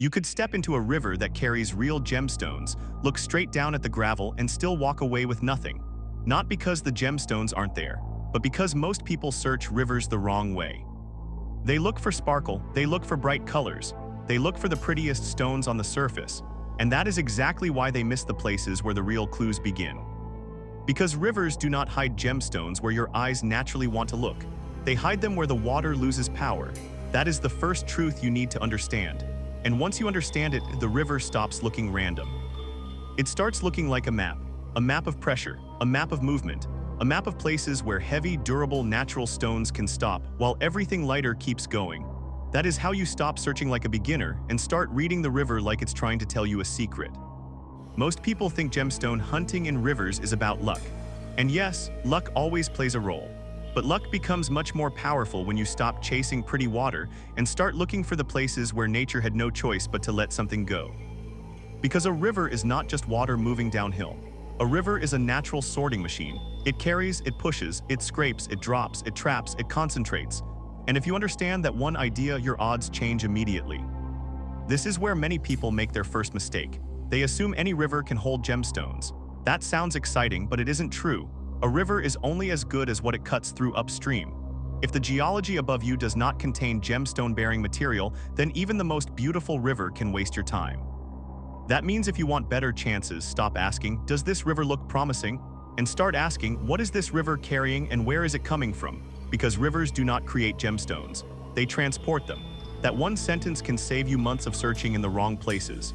You could step into a river that carries real gemstones, look straight down at the gravel and still walk away with nothing. Not because the gemstones aren't there, but because most people search rivers the wrong way. They look for sparkle, they look for bright colors, they look for the prettiest stones on the surface, and that is exactly why they miss the places where the real clues begin. Because rivers do not hide gemstones where your eyes naturally want to look. They hide them where the water loses power. That is the first truth you need to understand. And once you understand it, the river stops looking random. It starts looking like a map of pressure, a map of movement, a map of places where heavy, durable, natural stones can stop while everything lighter keeps going. That is how you stop searching like a beginner and start reading the river like it's trying to tell you a secret. Most people think gemstone hunting in rivers is about luck. And yes, luck always plays a role. But luck becomes much more powerful when you stop chasing pretty water and start looking for the places where nature had no choice but to let something go. Because a river is not just water moving downhill. A river is a natural sorting machine. It carries, it pushes, it scrapes, it drops, it traps, it concentrates. And if you understand that one idea, your odds change immediately. This is where many people make their first mistake. They assume any river can hold gemstones. That sounds exciting, but it isn't true. A river is only as good as what it cuts through upstream. If the geology above you does not contain gemstone-bearing material, then even the most beautiful river can waste your time. That means if you want better chances, stop asking, "Does this river look promising?" and start asking, "What is this river carrying and where is it coming from?" Because rivers do not create gemstones. They transport them. That one sentence can save you months of searching in the wrong places.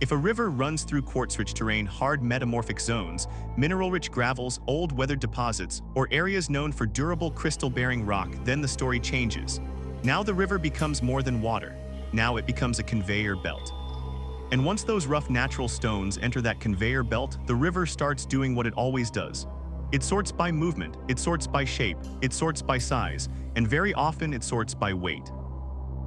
If a river runs through quartz-rich terrain, hard metamorphic zones, mineral-rich gravels, old weathered deposits, or areas known for durable crystal-bearing rock, then the story changes. Now the river becomes more than water. Now it becomes a conveyor belt. And once those rough natural stones enter that conveyor belt, the river starts doing what it always does. It sorts by movement, it sorts by shape, it sorts by size, and very often it sorts by weight.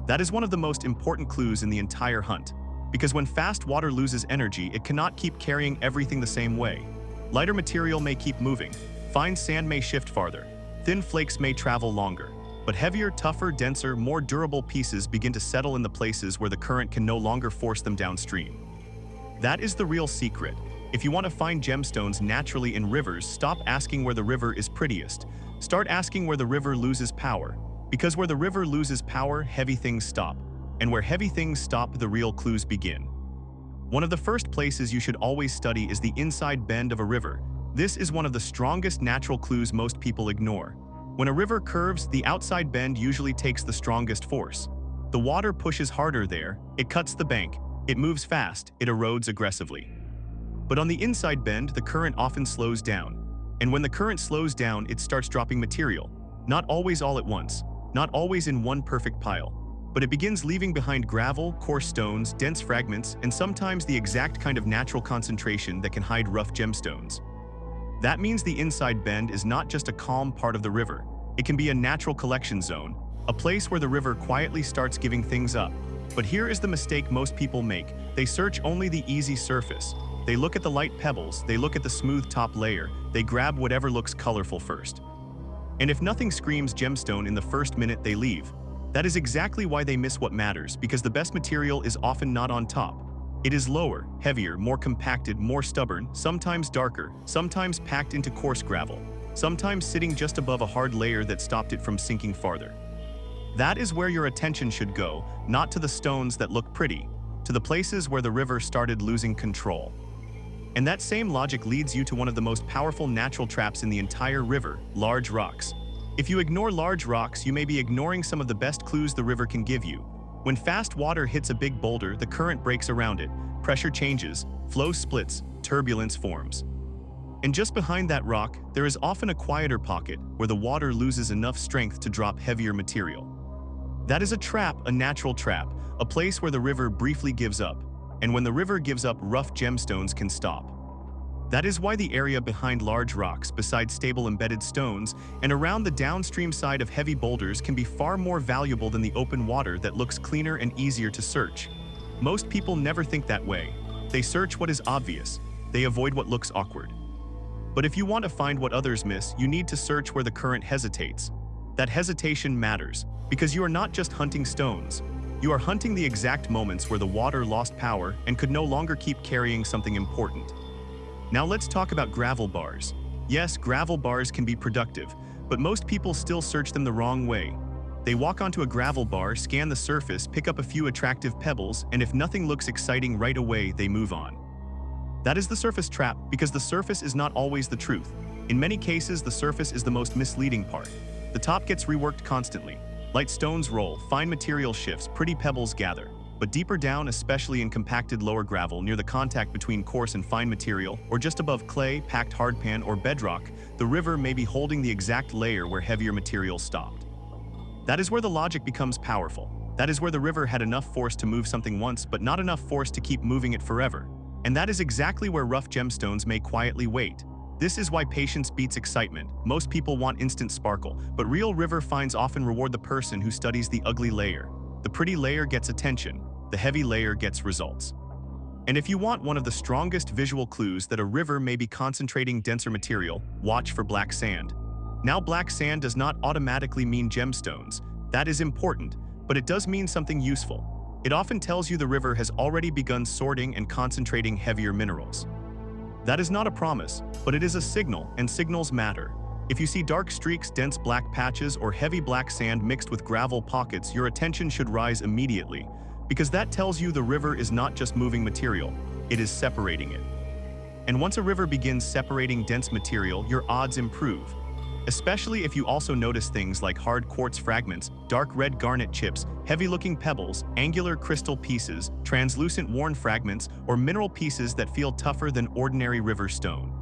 That is one of the most important clues in the entire hunt. Because when fast water loses energy, it cannot keep carrying everything the same way. Lighter material may keep moving, fine sand may shift farther, thin flakes may travel longer, but heavier, tougher, denser, more durable pieces begin to settle in the places where the current can no longer force them downstream. That is the real secret. If you want to find gemstones naturally in rivers, stop asking where the river is prettiest. Start asking where the river loses power. Because where the river loses power, heavy things stop. And where heavy things stop, the real clues begin. One of the first places you should always study is the inside bend of a river. This is one of the strongest natural clues most people ignore. When a river curves, the outside bend usually takes the strongest force. The water pushes harder there, it cuts the bank, it moves fast, it erodes aggressively. But on the inside bend, the current often slows down. And when the current slows down, it starts dropping material. Not always all at once, not always in one perfect pile. But it begins leaving behind gravel, coarse stones, dense fragments, and sometimes the exact kind of natural concentration that can hide rough gemstones. That means the inside bend is not just a calm part of the river. It can be a natural collection zone, a place where the river quietly starts giving things up. But here is the mistake most people make. They search only the easy surface. They look at the light pebbles, they look at the smooth top layer, they grab whatever looks colorful first. And if nothing screams gemstone in the first minute they leave, that is exactly why they miss what matters, because the best material is often not on top. It is lower, heavier, more compacted, more stubborn, sometimes darker, sometimes packed into coarse gravel, sometimes sitting just above a hard layer that stopped it from sinking farther. That is where your attention should go, not to the stones that look pretty, to the places where the river started losing control. And that same logic leads you to one of the most powerful natural traps in the entire river, large rocks. If you ignore large rocks, you may be ignoring some of the best clues the river can give you. When fast water hits a big boulder, the current breaks around it, pressure changes, flow splits, turbulence forms. And just behind that rock, there is often a quieter pocket where the water loses enough strength to drop heavier material. That is a trap, a natural trap, a place where the river briefly gives up. And when the river gives up, rough gemstones can stop. That is why the area behind large rocks, beside stable embedded stones, and around the downstream side of heavy boulders can be far more valuable than the open water that looks cleaner and easier to search. Most people never think that way. They search what is obvious. They avoid what looks awkward. But if you want to find what others miss, you need to search where the current hesitates. That hesitation matters, because you are not just hunting stones. You are hunting the exact moments where the water lost power and could no longer keep carrying something important. Now let's talk about gravel bars. Yes, gravel bars can be productive, but most people still search them the wrong way. They walk onto a gravel bar, scan the surface, pick up a few attractive pebbles, and if nothing looks exciting right away, they move on. That is the surface trap, because the surface is not always the truth. In many cases, the surface is the most misleading part. The top gets reworked constantly. Light stones roll, fine material shifts, pretty pebbles gather. But deeper down, especially in compacted lower gravel near the contact between coarse and fine material, or just above clay, packed hardpan, or bedrock, the river may be holding the exact layer where heavier material stopped. That is where the logic becomes powerful. That is where the river had enough force to move something once, but not enough force to keep moving it forever. And that is exactly where rough gemstones may quietly wait. This is why patience beats excitement. Most people want instant sparkle, but real river finds often reward the person who studies the ugly layer. The pretty layer gets attention, the heavy layer gets results. And if you want one of the strongest visual clues that a river may be concentrating denser material, watch for black sand. Now, black sand does not automatically mean gemstones. That is important, but it does mean something useful. It often tells you the river has already begun sorting and concentrating heavier minerals. That is not a promise, but it is a signal, and signals matter. If you see dark streaks, dense black patches, or heavy black sand mixed with gravel pockets, your attention should rise immediately, because that tells you the river is not just moving material, it is separating it. And once a river begins separating dense material, your odds improve. Especially if you also notice things like hard quartz fragments, dark red garnet chips, heavy-looking pebbles, angular crystal pieces, translucent worn fragments, or mineral pieces that feel tougher than ordinary river stone.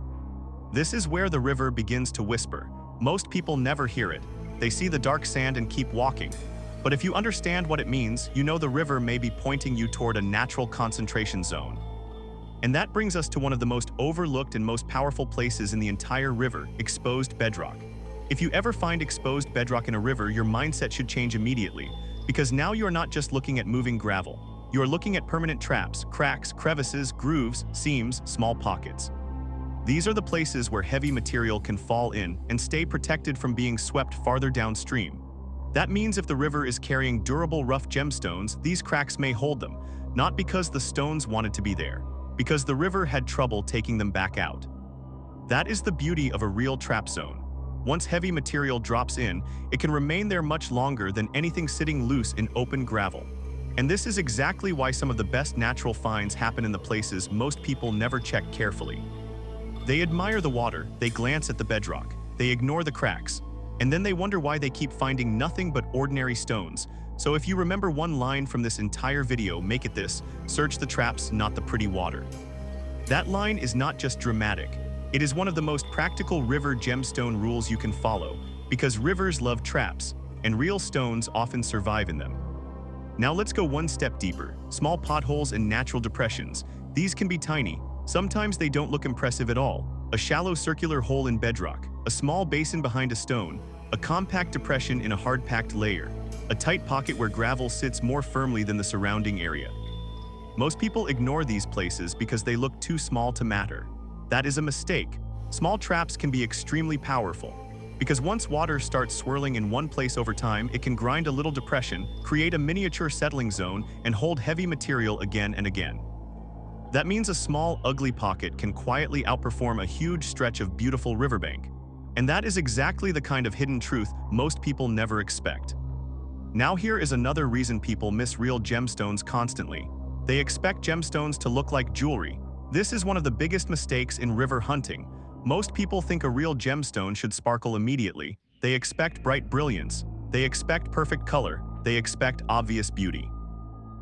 This is where the river begins to whisper. Most people never hear it. They see the dark sand and keep walking. But if you understand what it means, you know the river may be pointing you toward a natural concentration zone. And that brings us to one of the most overlooked and most powerful places in the entire river, exposed bedrock. If you ever find exposed bedrock in a river, your mindset should change immediately, because now you are not just looking at moving gravel. You are looking at permanent traps, cracks, crevices, grooves, seams, small pockets. These are the places where heavy material can fall in and stay protected from being swept farther downstream. That means if the river is carrying durable rough gemstones, these cracks may hold them, not because the stones wanted to be there, because the river had trouble taking them back out. That is the beauty of a real trap zone. Once heavy material drops in, it can remain there much longer than anything sitting loose in open gravel. And this is exactly why some of the best natural finds happen in the places most people never check carefully. They admire the water, they glance at the bedrock, they ignore the cracks, and then they wonder why they keep finding nothing but ordinary stones. So if you remember one line from this entire video, make it this: search the traps, not the pretty water. That line is not just dramatic. It is one of the most practical river gemstone rules you can follow, because rivers love traps, and real stones often survive in them. Now let's go one step deeper. Small potholes and natural depressions. These can be tiny. Sometimes they don't look impressive at all. A shallow circular hole in bedrock, a small basin behind a stone, a compact depression in a hard-packed layer, a tight pocket where gravel sits more firmly than the surrounding area. Most people ignore these places because they look too small to matter. That is a mistake. Small traps can be extremely powerful, because once water starts swirling in one place over time, it can grind a little depression, create a miniature settling zone, and hold heavy material again and again. That means a small, ugly pocket can quietly outperform a huge stretch of beautiful riverbank. And that is exactly the kind of hidden truth most people never expect. Now here is another reason people miss real gemstones constantly. They expect gemstones to look like jewelry. This is one of the biggest mistakes in river hunting. Most people think a real gemstone should sparkle immediately. They expect bright brilliance. They expect perfect color. They expect obvious beauty.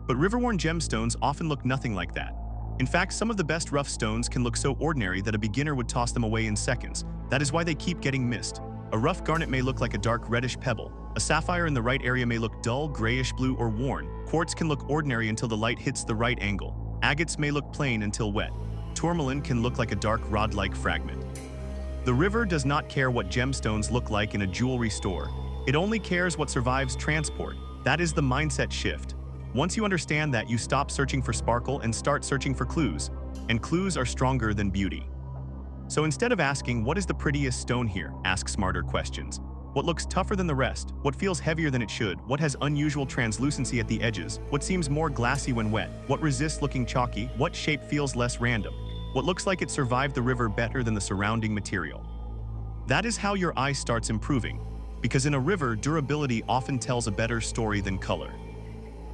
But river-worn gemstones often look nothing like that. In fact, some of the best rough stones can look so ordinary that a beginner would toss them away in seconds. That is why they keep getting missed. A rough garnet may look like a dark reddish pebble. A sapphire in the right area may look dull, grayish blue, or worn. Quartz can look ordinary until the light hits the right angle. Agates may look plain until wet. Tourmaline can look like a dark rod-like fragment. The river does not care what gemstones look like in a jewelry store. It only cares what survives transport. That is the mindset shift. Once you understand that, you stop searching for sparkle and start searching for clues. And clues are stronger than beauty. So instead of asking, "What is the prettiest stone here?" ask smarter questions. What looks tougher than the rest, what feels heavier than it should, what has unusual translucency at the edges, what seems more glassy when wet, what resists looking chalky, what shape feels less random, what looks like it survived the river better than the surrounding material. That is how your eye starts improving, because in a river, durability often tells a better story than color.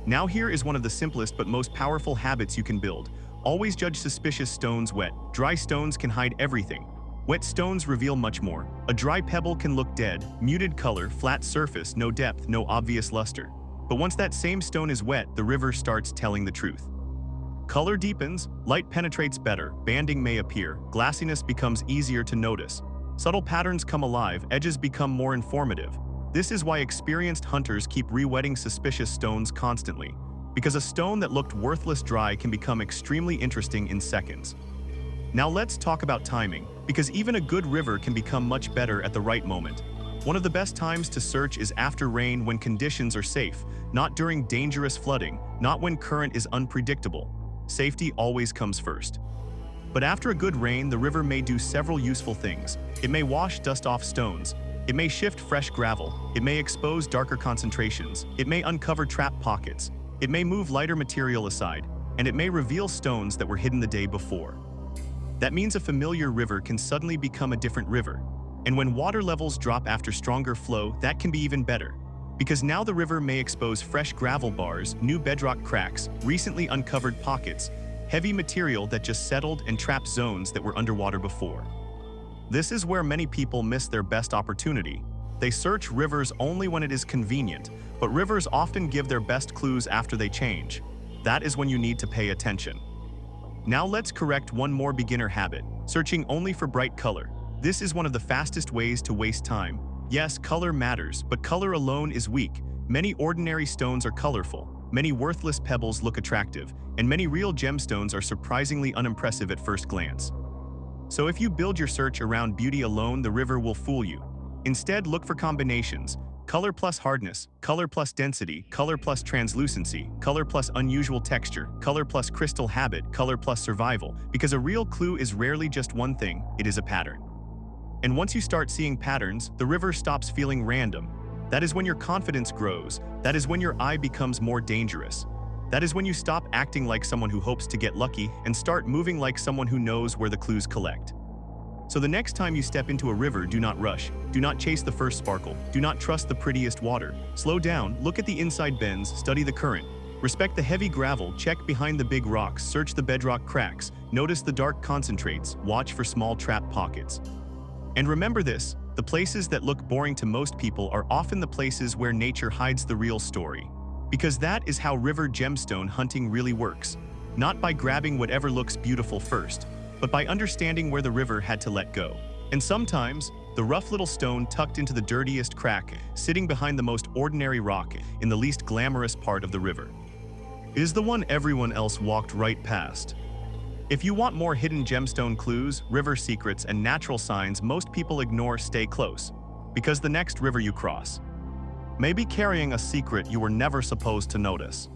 Now here is one of the simplest but most powerful habits you can build. Always judge suspicious stones wet. Dry stones can hide everything. Wet stones reveal much more. A dry pebble can look dead, muted color, flat surface, no depth, no obvious luster. But once that same stone is wet, the river starts telling the truth. Color deepens, light penetrates better, banding may appear, glassiness becomes easier to notice. Subtle patterns come alive, edges become more informative. This is why experienced hunters keep re-wetting suspicious stones constantly, because a stone that looked worthless dry can become extremely interesting in seconds. Now let's talk about timing, because even a good river can become much better at the right moment. One of the best times to search is after rain, when conditions are safe, not during dangerous flooding, not when current is unpredictable. Safety always comes first. But after a good rain, the river may do several useful things. It may wash dust off stones. It may shift fresh gravel. It may expose darker concentrations. It may uncover trap pockets. It may move lighter material aside. And it may reveal stones that were hidden the day before. That means a familiar river can suddenly become a different river. And when water levels drop after stronger flow, that can be even better. Because now the river may expose fresh gravel bars, new bedrock cracks, recently uncovered pockets, heavy material that just settled and trapped zones that were underwater before. This is where many people miss their best opportunity. They search rivers only when it is convenient, but rivers often give their best clues after they change. That is when you need to pay attention. Now let's correct one more beginner habit, searching only for bright color. This is one of the fastest ways to waste time. Yes, color matters, but color alone is weak. Many ordinary stones are colorful, many worthless pebbles look attractive, and many real gemstones are surprisingly unimpressive at first glance. So if you build your search around beauty alone, the river will fool you. Instead, look for combinations. Color plus hardness, color plus density, color plus translucency, color plus unusual texture, color plus crystal habit, color plus survival, because a real clue is rarely just one thing, it is a pattern. And once you start seeing patterns, the river stops feeling random. That is when your confidence grows. That is when your eye becomes more dangerous. That is when you stop acting like someone who hopes to get lucky and start moving like someone who knows where the clues collect. So the next time you step into a river, do not rush. Do not chase the first sparkle. Do not trust the prettiest water. Slow down, look at the inside bends, study the current. Respect the heavy gravel, check behind the big rocks, search the bedrock cracks, notice the dark concentrates, watch for small trap pockets. And remember this, the places that look boring to most people are often the places where nature hides the real story. Because that is how river gemstone hunting really works. Not by grabbing whatever looks beautiful first, but by understanding where the river had to let go. And sometimes, the rough little stone tucked into the dirtiest crack, sitting behind the most ordinary rock in the least glamorous part of the river, is the one everyone else walked right past. If you want more hidden gemstone clues, river secrets, and natural signs most people ignore, stay close. Because the next river you cross may be carrying a secret you were never supposed to notice.